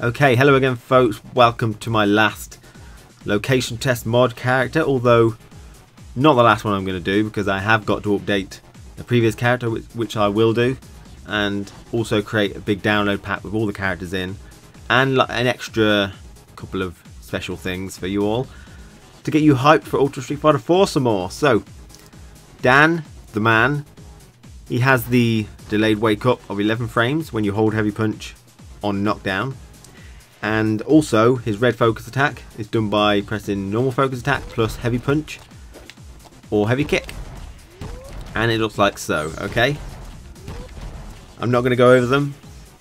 Okay, hello again folks, welcome to my last location test mod character, although not the last one I'm going to do because I have got to update the previous character, which I will do, and also create a big download pack with all the characters in, and an extra couple of special things for you all to get you hyped for Ultra Street Fighter 4 some more. So, Dan, the man, he has the delayed wake up of 11 frames when you hold heavy punch on knockdown. And also his red focus attack is done by pressing normal focus attack plus heavy punch or heavy kick, and it looks like so. Okay, I'm not going to go over them.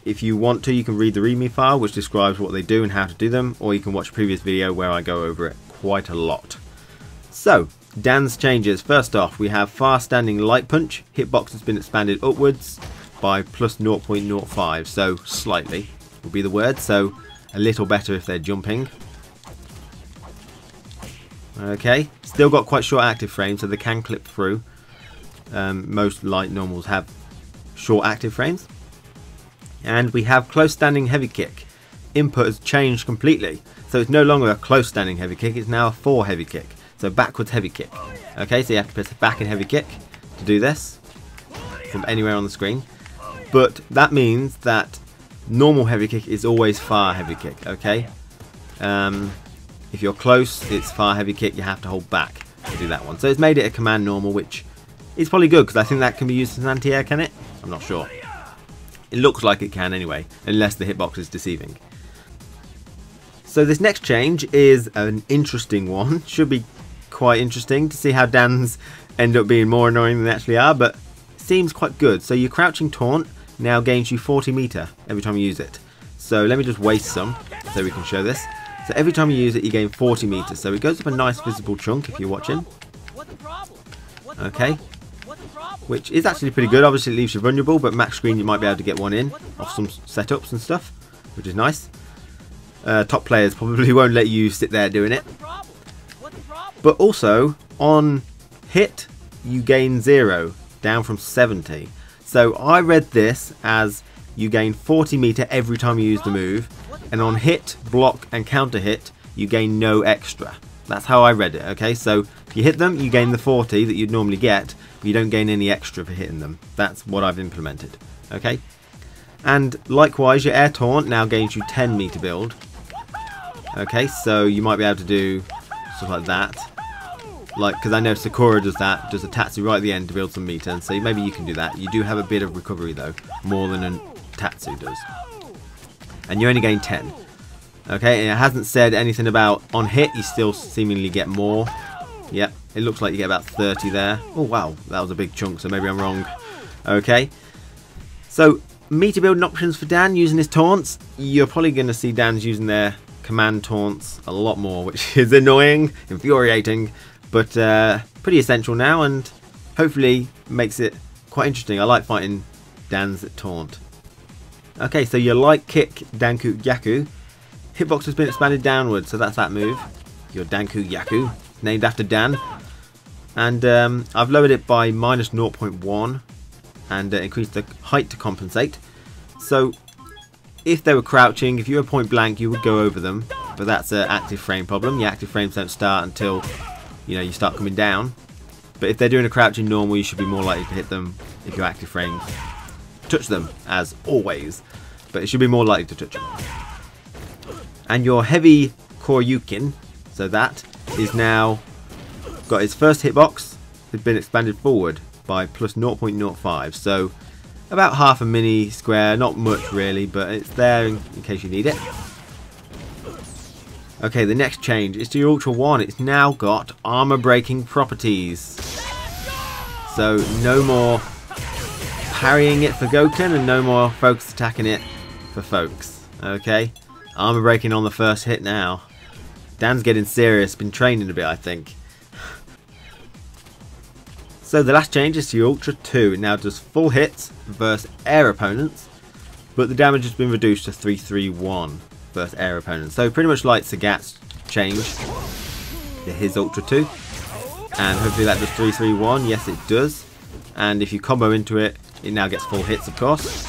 If you want to, you can read the readme file which describes what they do and how to do them, or you can watch a previous video where I go over it quite a lot. So Dan's changes. First off, we have fast standing light punch. Hitbox has been expanded upwards by plus 0.05, so slightly will be the word, so a little better if they're jumping. Okay, still got quite short active frames, so they can clip through. Most light normals have short active frames. And we have close standing heavy kick. Input has changed completely, so it's no longer a close standing heavy kick, it's now a forward heavy kick, so backwards heavy kick. Okay, so you have to press back and heavy kick to do this from anywhere on the screen, but that means that normal heavy kick is always far heavy kick. Okay, if you're close, it's far heavy kick, you have to hold back to do that one. So it's made it a command normal, which is probably good because I think that can be used as an anti-air, can it? I'm not sure. It looks like it can anyway, unless the hitbox is deceiving. So this next change is an interesting one. Should be quite interesting to see how Dan's end up being more annoying than they actually are, but it seems quite good. So your crouching taunt now gains you 40 meter every time you use it. So let me just waste some so we can show this. So every time you use it, you gain 40 meters. So it goes up a nice visible chunk if you're watching. Okay, which is actually pretty good. Obviously it leaves you vulnerable, but max screen you might be able to get one in off some setups and stuff, which is nice. Top players probably won't let you sit there doing it. But also on hit you gain 0, down from 70. So I read this as you gain 40 meter every time you use the move, and on hit, block and counter hit you gain no extra. That's how I read it. Okay, so if you hit them you gain the 40 that you'd normally get, but you don't gain any extra for hitting them. That's what I've implemented. Okay, and likewise your air taunt now gains you 10 meter build. Okay, so you might be able to do stuff like that. Like, because I know Sakura does that, does a Tatsu right at the end to build some meter, and so maybe you can do that. You do have a bit of recovery though, more than a Tatsu does. And you only gain 10. Okay, and it hasn't said anything about on hit, you still seemingly get more. Yep, it looks like you get about 30 there. Oh wow, that was a big chunk, so maybe I'm wrong. Okay, so meter building options for Dan using his taunts. You're probably going to see Dan's using their command taunts a lot more, which is annoying, infuriating, but pretty essential now, and hopefully makes it quite interesting. I like fighting Dan's taunt. Okay, so your light kick Danku Yaku. Hitbox has been expanded downwards, so that's that move. Your Danku Yaku, named after Dan. And I've lowered it by minus 0.1 and increased the height to compensate. So if they were crouching, if you were point blank, you would go over them, but that's an active frame problem. Your active frames don't start until you start coming down. But if they're doing a crouching normal, you should be more likely to hit them if your active frames touch them, as always. But it should be more likely to touch them. And your heavy Koryukin, so that is now got its first hitbox. It's been expanded forward by plus 0.05, so about half a mini square, not much really, but it's there in case you need it. Okay, the next change is to your Ultra 1. It's now got armor breaking properties. So no more parrying it for Goken and no more focus attacking it for folks. Okay, armor breaking on the first hit now. Dan's getting serious, been training a bit I think. So the last change is to your Ultra 2. It now does full hits versus air opponents, but the damage has been reduced to 331 versus air opponents. So pretty much like Sagat's change to his Ultra 2. And hopefully that does 331. Yes, it does. And if you combo into it, it now gets full hits, of course.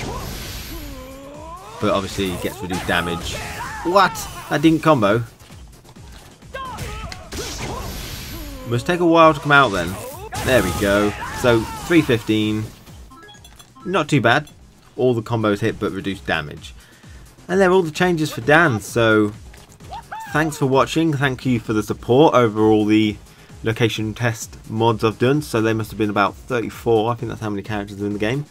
But obviously it gets reduced damage What? That didn't combo. Must take a while to come out then. There we go. So 315. Not too bad. All the combos hit but reduced damage. And there are all the changes for Dan. So thanks for watching. Thank you for the support over all the location test mods I've done. So they must have been about 34. I think that's how many characters are in the game.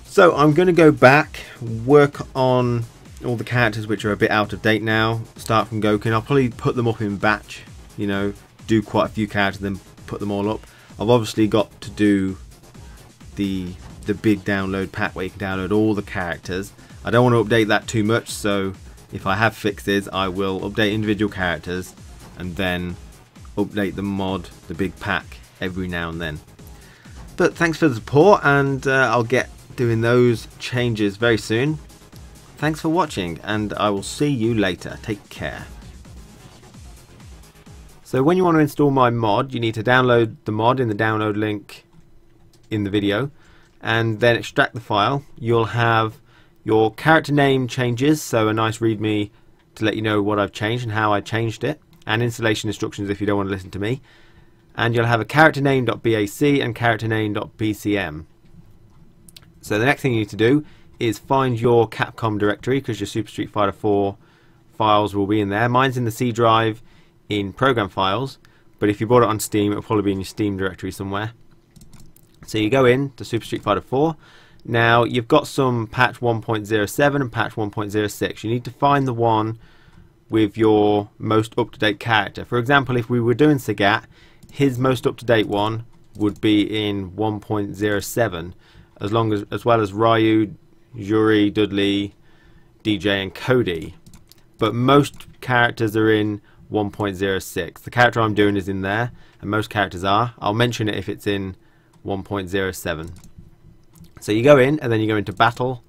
So I'm going to go back, work on all the characters which are a bit out of date now. Start from Goku. I'll probably put them up in batch. You know, do quite a few characters, then put them all up. I've obviously got to do the big download pack where you can download all the characters. I don't want to update that too much, so if I have fixes I will update individual characters and then update the mod, the big pack, every now and then. But thanks for the support, and I'll get doing those changes very soon. Thanks for watching, and I will see you later. Take care. So when you want to install my mod, you need to download the mod in the download link in the video, and then extract the file. You'll have your character name changes, so a nice readme to let you know what I've changed and how I changed it, and installation instructions if you don't want to listen to me. And you'll have a character name.bac and character name.bcm. So the next thing you need to do is find your Capcom directory, because your Super Street Fighter 4 files will be in there. Mine's in the C drive in program files, but if you bought it on Steam, it'll probably be in your Steam directory somewhere. So you go in to Super Street Fighter 4. Now you've got some patch 1.07 and patch 1.06. You need to find the one with your most up-to-date character. For example, if we were doing Sagat, his most up-to-date one would be in 1.07, as well as Ryu, Yuri, Dudley, DJ and Cody. But most characters are in 1.06. The character I'm doing is in there, and most characters are. I'll mention it if it's in 1.07. So you go in, and then you go into Battle,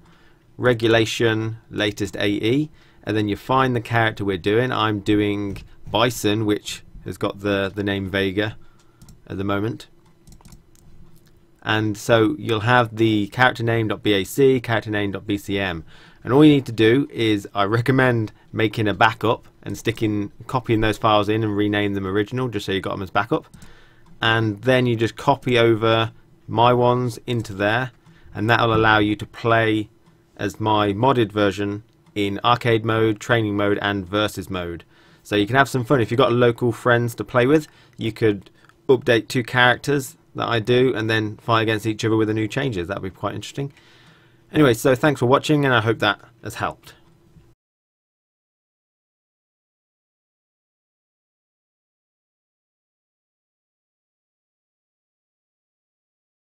Regulation, Latest AE, and then you find the character we're doing. I'm doing Bison, which has got the name Vega at the moment. And so you'll have the character name.bac, character name.bcm, and all you need to do is, I recommend making a backup and copying those files in and rename them original, just so you got them as backup. And then you just copy over my ones into there, and that'll allow you to play as my modded version in arcade mode, training mode and versus mode. So you can have some fun. If you've got local friends to play with, you could update two characters that I do and then fight against each other with the new changes. That would be quite interesting. Anyway, so thanks for watching, and I hope that has helped.